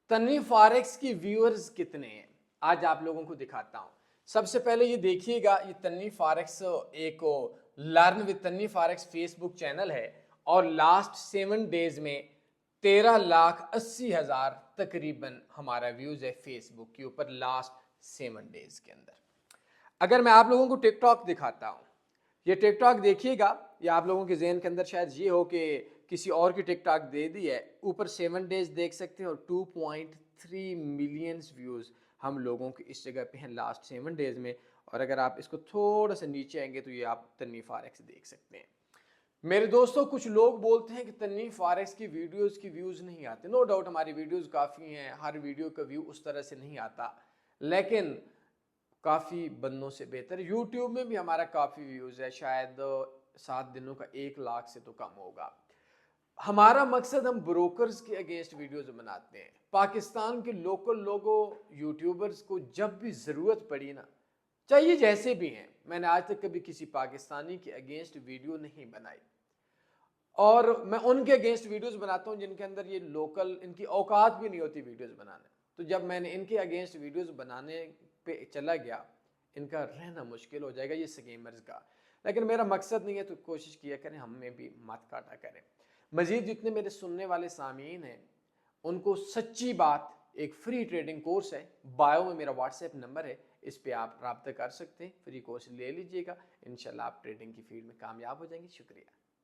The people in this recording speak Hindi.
तन्वी फॉरेक्स की व्यूअर्स कितने हैं आज आप लोगों को दिखाता हूं। सबसे पहले ये देखिएगा, ये तन्वी फॉरेक्स एक learn with Tanvi forex Facebook channel है और लास्ट 7 डेज में 13,80,000 तकरीबन हमारा व्यूज है फेसबुक के ऊपर लास्ट 7 डेज के अंदर। अगर मैं आप लोगों को टिकटॉक दिखाता हूं, ये टिकटॉक देखिएगा, ये आप लोगों के जहन के अंदर शायद ये हो कि किसी और की टिकटॉक दे दी है। ऊपर 7 डेज देख सकते हैं और 2.3 मिलियन व्यूज हम लोगों के इस जगह पे हैं लास्ट 7 डेज में। और अगर आप इसको थोड़ा सा नीचे आएंगे तो ये आप तन्वी फॉरेक्स देख सकते हैं। मेरे दोस्तों, कुछ लोग बोलते हैं कि तन्वी फॉरेक्स की वीडियोस की व्यूज नहीं आते। नो डाउट हमारी वीडियोस काफ़ी हैं, हर वीडियो का व्यू उस तरह से नहीं आता, लेकिन काफ़ी बंदों से बेहतर यूट्यूब में भी हमारा काफ़ी व्यूज़ है, शायद 7 दिनों का 1 लाख से तो कम होगा। हमारा मकसद, हम ब्रोकर्स के अगेंस्ट वीडियोस बनाते हैं। पाकिस्तान के लोकल लोगों यूट्यूबर्स को जब भी ज़रूरत पड़ी ना, चाहिए जैसे भी हैं, मैंने आज तक कभी किसी पाकिस्तानी के अगेंस्ट वीडियो नहीं बनाई। और मैं उनके अगेंस्ट वीडियोस बनाता हूं जिनके अंदर ये लोकल, इनकी औकात भी नहीं होती वीडियोस बनाने। तो जब मैंने इनके अगेंस्ट वीडियोस बनाने पे चला गया, इनका रहना मुश्किल हो जाएगा, ये स्कैमर्स का। लेकिन मेरा मकसद नहीं है, तो कोशिश किया करें हमें भी मत काटा करें। मजीद जितने मेरे सुनने वाले सामीन हैं उनको सच्ची बात, एक फ्री ट्रेडिंग कोर्स है, बायो में मेरा व्हाट्सएप नंबर है, इस पे आप रब्ता कर सकते हैं, फ्री कोर्स ले लीजिएगा। इंशाल्लाह आप ट्रेडिंग की फील्ड में कामयाब हो जाएंगे। शुक्रिया।